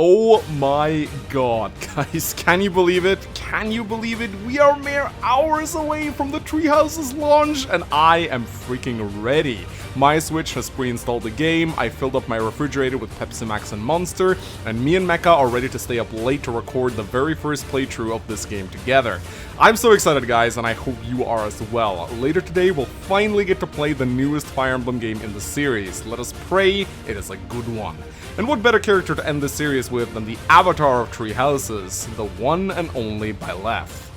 Oh my god, guys, can you believe it? Can you believe it? We are mere hours away from the Treehouse's launch, and I am freaking ready. My Switch has pre-installed the game, I filled up my refrigerator with Pepsi Max and Monster, and me and Mecha are ready to stay up late to record the very first playthrough of this game together. I'm so excited, guys, and I hope you are as well. Later today, we'll finally get to play the newest Fire Emblem game in the series. Let us pray it is a good one. And what better character to end this series with than the avatar of Tree Houses, the one and only Byleth.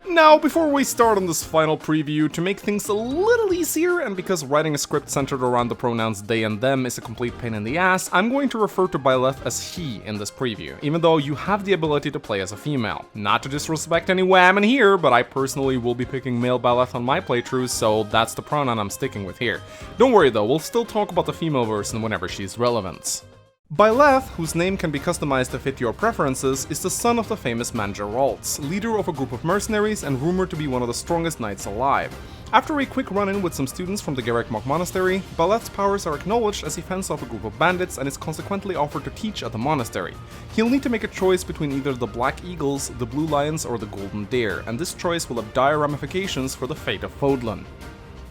Now, before we start on this final preview, to make things a little easier, and because writing a script centered around the pronouns they and them is a complete pain in the ass, I'm going to refer to Byleth as he in this preview, even though you have the ability to play as a female. Not to disrespect any women here, but I personally will be picking male Byleth on my playthroughs, so that's the pronoun I'm sticking with here. Don't worry though, we'll still talk about the female version whenever she's relevant. Byleth, whose name can be customized to fit your preferences, is the son of the famous man Geralt, leader of a group of mercenaries and rumored to be one of the strongest knights alive. After a quick run-in with some students from the Garreg Monastery, Byleth's powers are acknowledged as he fends off a group of bandits and is consequently offered to teach at the monastery. He'll need to make a choice between either the Black Eagles, the Blue Lions, or the Golden Deer, and this choice will have dire ramifications for the fate of Fodlan.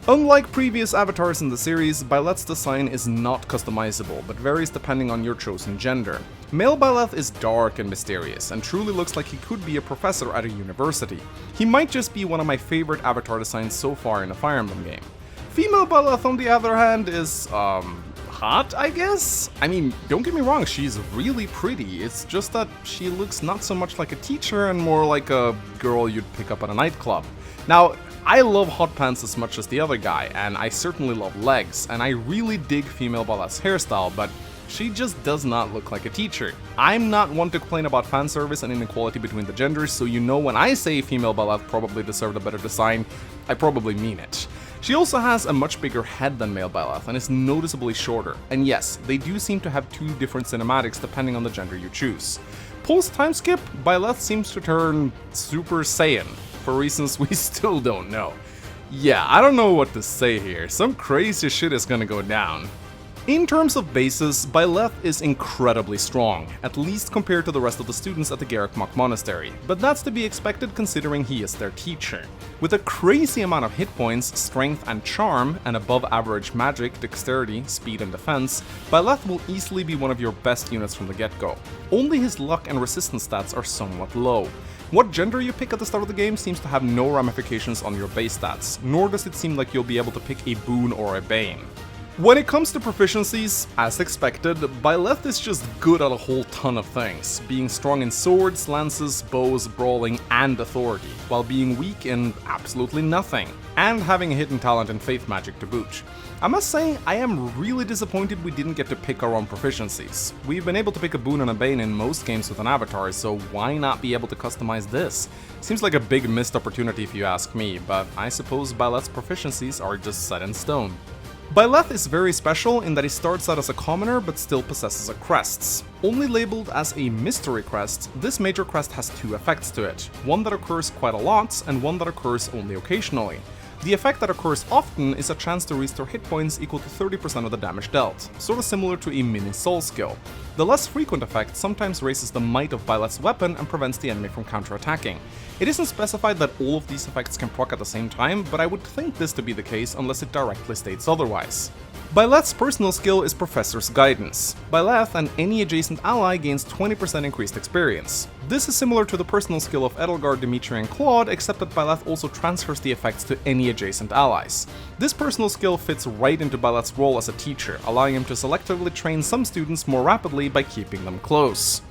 Unlike previous avatars in the series, Byleth's design is not customizable, but varies depending on your chosen gender. Male Byleth is dark and mysterious, and truly looks like he could be a professor at a university. He might just be one of my favorite avatar designs so far in a Fire Emblem game. Female Byleth, on the other hand, is, hot, I guess? I mean, don't get me wrong, she's really pretty, it's just that she looks not so much like a teacher and more like a girl you'd pick up at a nightclub. Now, I love hot pants as much as the other guy, and I certainly love legs, and I really dig female Byleth's hairstyle, but she just does not look like a teacher. I'm not one to complain about fan service and inequality between the genders, so you know when I say female Byleth probably deserved a better design, I probably mean it. She also has a much bigger head than male Byleth and is noticeably shorter, and yes, they do seem to have two different cinematics depending on the gender you choose. Post time skip, Byleth seems to turn Super Saiyan, for reasons we still don't know. Yeah, I don't know what to say here, some crazy shit is gonna go down. In terms of bases, Byleth is incredibly strong, at least compared to the rest of the students at the Garreg Monastery, but that's to be expected considering he is their teacher. With a crazy amount of hit points, strength and charm, and above average magic, dexterity, speed and defense, Byleth will easily be one of your best units from the get-go. Only his luck and resistance stats are somewhat low. What gender you pick at the start of the game seems to have no ramifications on your base stats, nor does it seem like you'll be able to pick a boon or a bane. When it comes to proficiencies, as expected, Byleth is just good at a whole ton of things, being strong in swords, lances, bows, brawling, and authority, while being weak in absolutely nothing, and having a hidden talent in faith magic to boot. I must say, I am really disappointed we didn't get to pick our own proficiencies. We've been able to pick a boon and a bane in most games with an avatar, so why not be able to customize this? Seems like a big missed opportunity if you ask me, but I suppose Byleth's proficiencies are just set in stone. Byleth is very special in that he starts out as a commoner but still possesses a crest. Only labeled as a mystery crest, this major crest has two effects to it, one that occurs quite a lot and one that occurs only occasionally. The effect that occurs often is a chance to restore hit points equal to 30% of the damage dealt, sort of similar to a mini soul skill. The less frequent effect sometimes raises the might of Byleth's weapon and prevents the enemy from counterattacking. It isn't specified that all of these effects can proc at the same time, but I would think this to be the case unless it directly states otherwise. Byleth's personal skill is Professor's Guidance. Byleth and any adjacent ally gains 20% increased experience. This is similar to the personal skill of Edelgard, Dimitri, and Claude, except that Byleth also transfers the effects to any adjacent allies. This personal skill fits right into Byleth's role as a teacher, allowing him to selectively train some students more rapidly by keeping them close.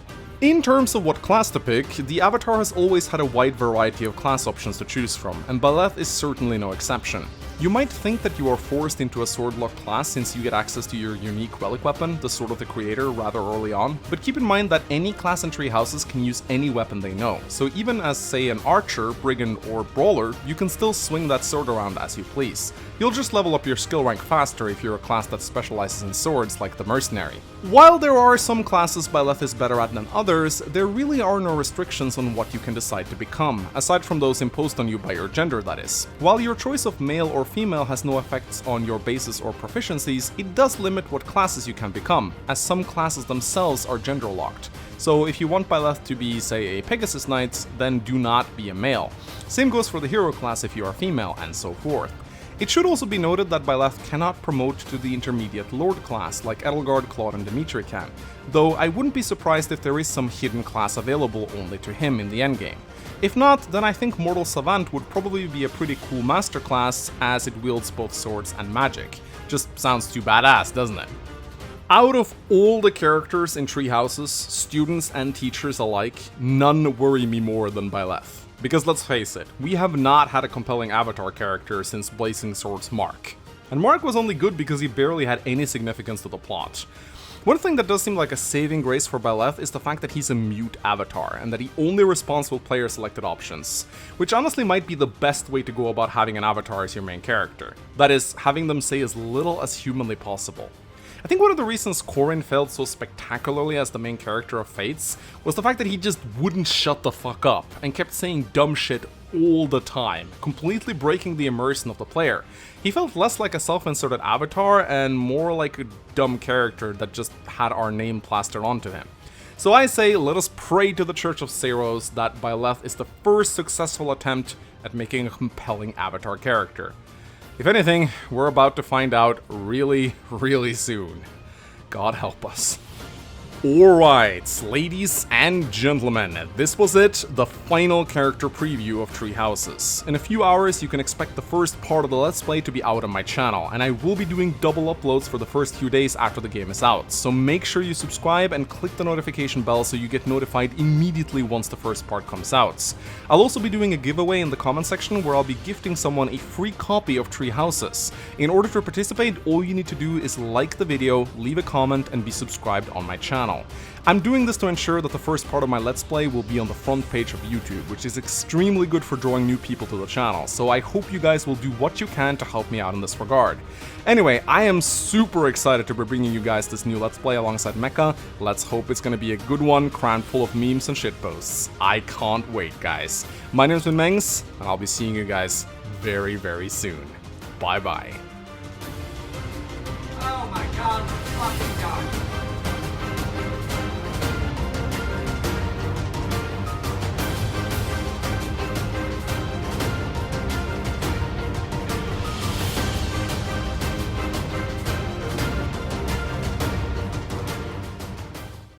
In terms of what class to pick, the avatar has always had a wide variety of class options to choose from, and Byleth is certainly no exception. You might think that you are forced into a sword-lock class since you get access to your unique relic weapon, the Sword of the Creator, rather early on, but keep in mind that any class in Tree Houses can use any weapon they know, so even as, say, an archer, brigand, or brawler, you can still swing that sword around as you please. You'll just level up your skill rank faster if you're a class that specializes in swords like the Mercenary. While there are some classes Byleth is better at than others, there really are no restrictions on what you can decide to become, aside from those imposed on you by your gender, that is. While your choice of male or female has no effects on your bases or proficiencies, it does limit what classes you can become, as some classes themselves are gender locked. So if you want Byleth to be, say, a Pegasus Knight, then do not be a male. Same goes for the hero class if you are female, and so forth. It should also be noted that Byleth cannot promote to the intermediate Lord class like Edelgard, Claude, and Dimitri can, though I wouldn't be surprised if there is some hidden class available only to him in the endgame. If not, then I think Mortal Savant would probably be a pretty cool master class as it wields both swords and magic. Just sounds too badass, doesn't it? Out of all the characters in Tree Houses, students and teachers alike, none worry me more than Byleth. Because let's face it, we have not had a compelling Avatar character since Blazing Sword's Mark. And Mark was only good because he barely had any significance to the plot. One thing that does seem like a saving grace for Byleth is the fact that he's a mute avatar, and that he only responds with player selected options, which honestly might be the best way to go about having an avatar as your main character. That is, having them say as little as humanly possible. I think one of the reasons Corrin failed so spectacularly as the main character of Fates was the fact that he just wouldn't shut the fuck up and kept saying dumb shit all the time, completely breaking the immersion of the player. He felt less like a self-inserted avatar and more like a dumb character that just had our name plastered onto him. So I say, let us pray to the Church of Saros that Byleth is the first successful attempt at making a compelling avatar character. If anything, we're about to find out really, really soon. God help us. Alright, ladies and gentlemen, this was it, the final character preview of Tree Houses. In a few hours you can expect the first part of the Let's Play to be out on my channel, and I will be doing double uploads for the first few days after the game is out, so make sure you subscribe and click the notification bell so you get notified immediately once the first part comes out. I'll also be doing a giveaway in the comment section where I'll be gifting someone a free copy of Tree Houses. In order to participate, all you need to do is like the video, leave a comment, and be subscribed on my channel. I'm doing this to ensure that the first part of my Let's Play will be on the front page of YouTube, which is extremely good for drawing new people to the channel, so I hope you guys will do what you can to help me out in this regard. Anyway, I am super excited to be bringing you guys this new Let's Play alongside Mecha. Let's hope it's gonna be a good one, crammed full of memes and shitposts. I can't wait, guys. My name's been Mangs, and I'll be seeing you guys very, very soon. Bye-bye. Oh my god, fucking god.